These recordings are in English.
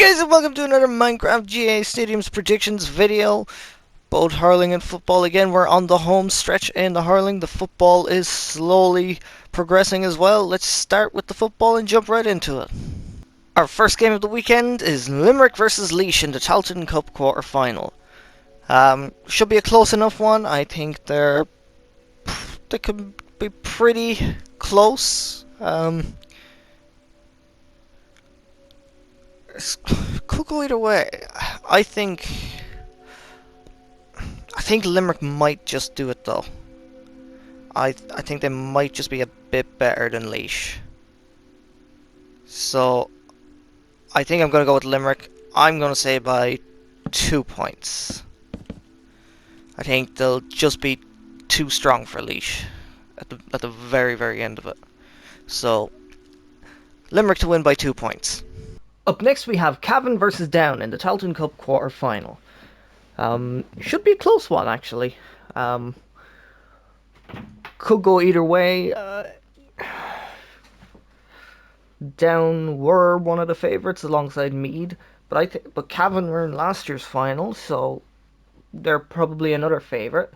Guys, and welcome to another Minecraft GA Stadiums predictions video. Both hurling and football again. We're on the home stretch in the hurling. The football is slowly progressing as well. Let's start with the football and jump right into it. Our first game of the weekend is Limerick versus Laois in the Tailteann Cup quarter final. Should be a close enough one. I think they could be pretty close. Could go either way. I think Limerick might just do it though. I think they might just be a bit better than Laois. So I think I'm going to go with Limerick. I'm going to say by 2 points. I think they'll just be too strong for Laois at the very end of it. So Limerick to win by 2 points. Up next we have Cavan versus Down in the Tailteann Cup quarter final. Should be a close one actually. Could go either way. Down were one of the favourites alongside Meath, but Cavan were in last year's final, so they're probably another favourite.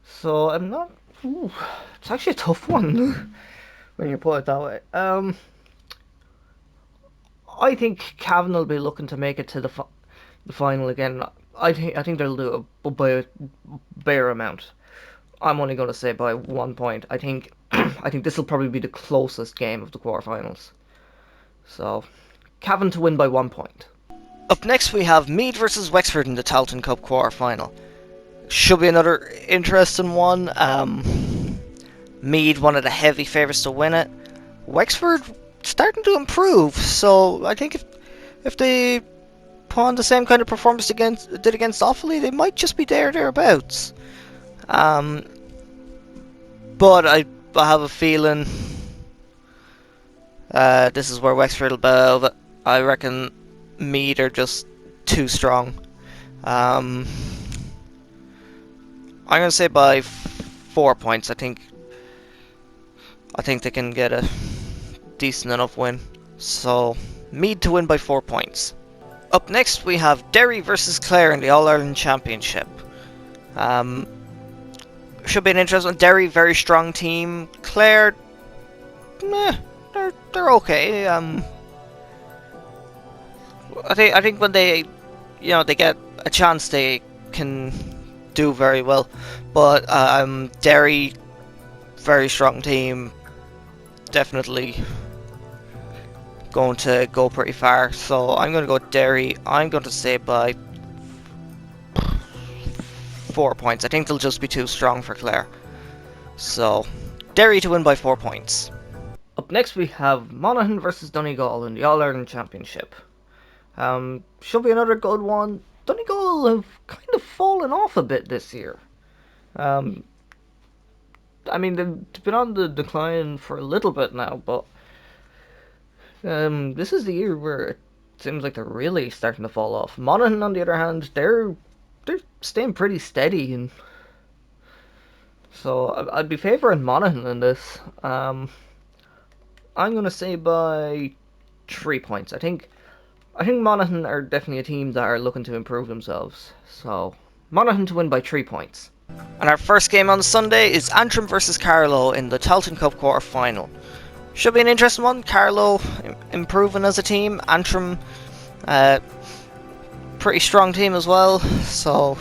So I'm not. Ooh, it's actually a tough one when you put it that way. I think Cavan will be looking to make it to the final again. I think they'll do it by a bare amount. I'm only going to say by 1 point. I think this will probably be the closest game of the quarterfinals. So Cavan to win by 1 point. Up next we have Meath versus Wexford in the Tailteann Cup quarterfinal. Should be another interesting one. Meath, one of the heavy favourites to win it. Wexford starting to improve, so I think if they put on the same kind of performance did against Offaly, they might just be thereabouts. But I have a feeling this is where Wexford will bow over. I reckon Meath are just too strong. I'm gonna say by 4 points. I think they can get a decent enough win. So Meath to win by 4 points. Up next we have Derry versus Clare in the All-Ireland Championship. Should be an interesting one. Derry, very strong team. Clare, they're okay. I think when they get a chance, they can do very well. But Derry, very strong team. Definitely going to go pretty far. So I'm going to go with Derry. I'm going to say by 4 points. I think they'll just be too strong for Clare. So Derry to win by 4 points. Up next we have Monaghan versus Donegal in the All-Ireland Championship. Should be another good one. Donegal have kind of fallen off a bit this year. I mean, they've been on the decline for a little bit now, but this is the year where it seems like they're really starting to fall off. Monaghan, on the other hand, they're staying pretty steady, and so I'd be favouring Monaghan in this. I'm gonna say by 3 points. I think Monaghan are definitely a team that are looking to improve themselves. So Monaghan to win by 3 points. And our first game on Sunday is Antrim versus Carlow in the Tailteann Cup quarter final. Should be an interesting one. Carlow improving as a team. Antrim, pretty strong team as well. So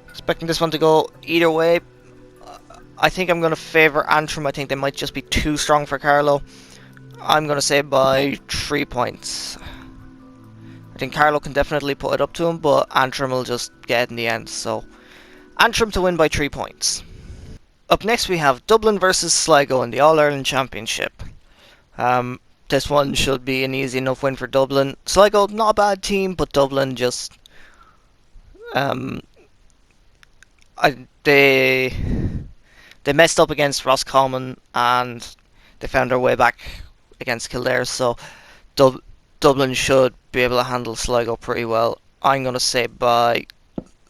expecting this one to go either way. I think I'm going to favour Antrim. I think they might just be too strong for Carlow. I'm going to say by 3 points. I think Carlow can definitely put it up to him, but Antrim will just get it in the end. So Antrim to win by 3 points. Up next we have Dublin versus Sligo in the All-Ireland Championship. This one should be an easy enough win for Dublin. Sligo, not a bad team, but Dublin just they messed up against Roscommon and they found their way back against Kildare, so Dublin should be able to handle Sligo pretty well. I'm going to say by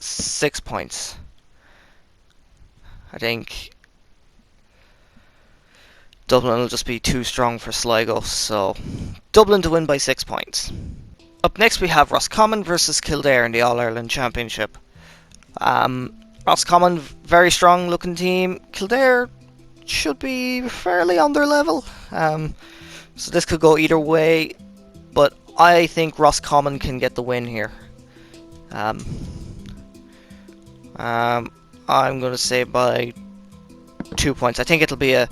6 points. I think Dublin will just be too strong for Sligo, so Dublin to win by 6 points. Up next we have Roscommon versus Kildare in the All-Ireland Championship. Roscommon, very strong looking team. Kildare should be fairly on their level. So this could go either way, but I think Roscommon can get the win here. I'm going to say by 2 points. I think it'll be a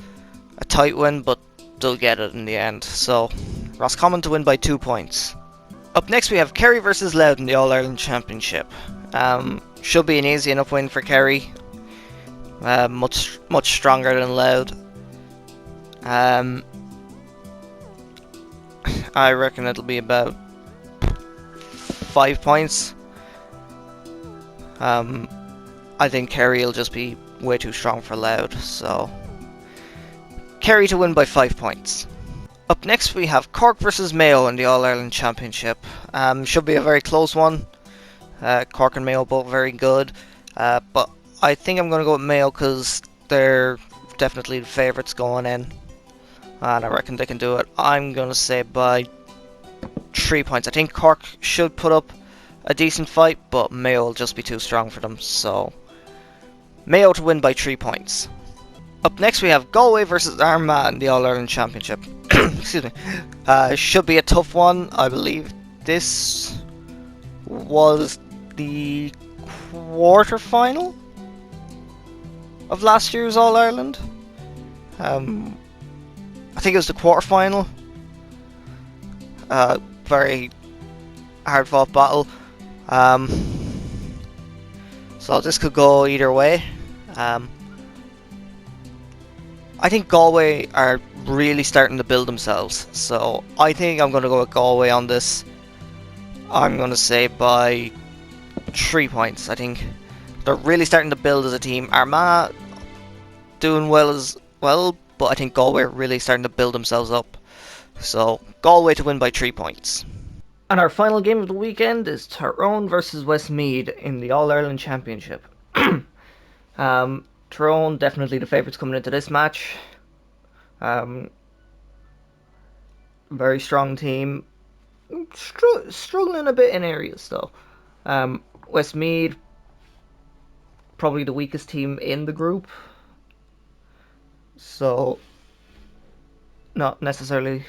tight win, but they'll get it in the end. So Roscommon to win by 2 points. Up next we have Kerry versus Louth in the All-Ireland Championship. Should be an easy enough win for Kerry. Much stronger than Louth. I reckon it'll be about 5 points. I think Kerry will just be way too strong for Louth, so Kerry to win by 5 points. Up next we have Cork versus Mayo in the All-Ireland Championship. Should be a very close one. Cork and Mayo both very good, but I think I'm going to go with Mayo because they're definitely the favourites going in, and I reckon they can do it. I'm going to say by 3 points. I think Cork should put up a decent fight, but Mayo will just be too strong for them, so Mayo to win by 3 points. Up next we have Galway versus Armagh in the All-Ireland Championship. Excuse me. Should be a tough one. I believe this was the quarter-final of last year's All-Ireland. I think it was the quarter-final. Very hard-fought battle. So this could go either way. I think Galway are really starting to build themselves, so I think I'm going to go with Galway on this. I'm going to say by 3 points. I think they're really starting to build as a team. Armagh doing well as well, but I think Galway are really starting to build themselves up. So Galway to win by 3 points. And our final game of the weekend is Tyrone versus Westmeath in the All-Ireland Championship. Tyrone, definitely the favourites coming into this match. Very strong team. Struggling a bit in areas though. Westmeath, probably the weakest team in the group. So, not necessarily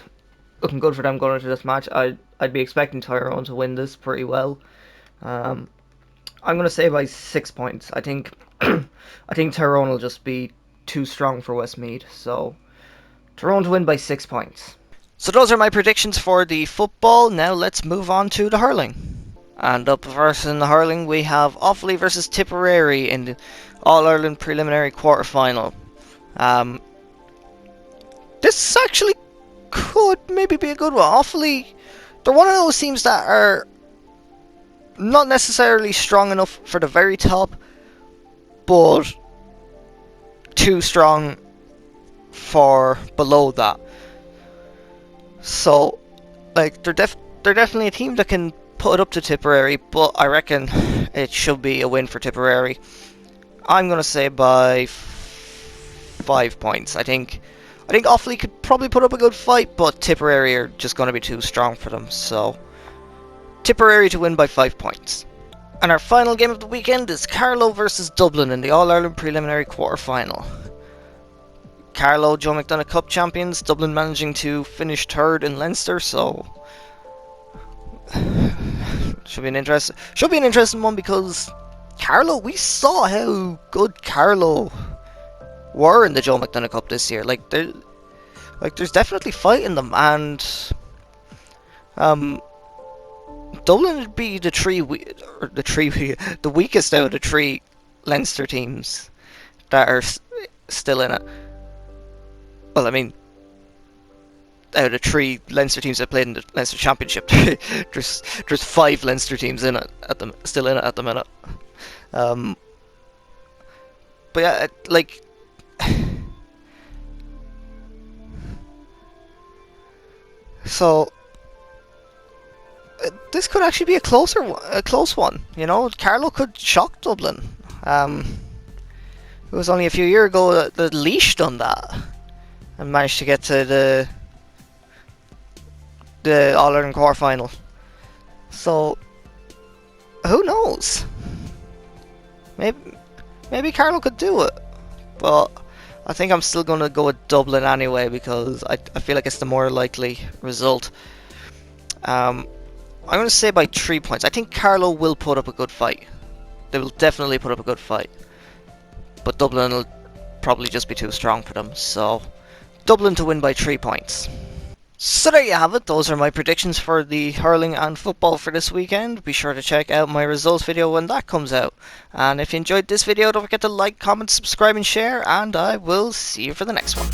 looking good for them going into this match. I'd be expecting Tyrone to win this pretty well. I'm going to say by 6 points. I think I think Tyrone will just be too strong for Westmeath. So Tyrone to win by 6 points. So those are my predictions for the football. Now let's move on to the hurling. And up first in the hurling we have Offaly versus Tipperary in the All-Ireland preliminary quarter-final. This actually could maybe be a good one. Offaly, they're one of those teams that are not necessarily strong enough for the very top, but too strong for below that. So, like, they're definitely a team that can put it up to Tipperary, but I reckon it should be a win for Tipperary. I'm going to say by 5 points. I think Offaly could probably put up a good fight, but Tipperary are just going to be too strong for them. So, Tipperary to win by 5 points. And our final game of the weekend is Carlow versus Dublin in the All-Ireland preliminary quarter-final. Carlow, Joe McDonagh Cup champions, Dublin managing to finish third in Leinster, so should be an interesting one because Carlow, we saw how good Carlow were in the Joe McDonagh Cup this year. There's definitely fight in them, and Dublin would be the weakest out of the three Leinster teams that are still in it. Well, I mean, out of the three Leinster teams that played in the Leinster Championship, there's 5 Leinster teams in it still in it at the minute. But yeah, like, so this could actually be a close one. You know, Carlow could shock Dublin. It was only a few years ago that Laois done that. and managed to get to the All Ireland quarter final. So who knows? Maybe Carlo could do it, but I think I'm still going to go with Dublin anyway because I feel like it's the more likely result. I'm going to say by 3 points. I think Carlo will put up a good fight. They will definitely put up a good fight, but Dublin will probably just be too strong for them. So Dublin to win by 3 points. So there you have it, those are my predictions for the hurling and football for this weekend. Be sure to check out my results video when that comes out. And if you enjoyed this video, don't forget to like, comment, subscribe and share, and I will see you for the next one.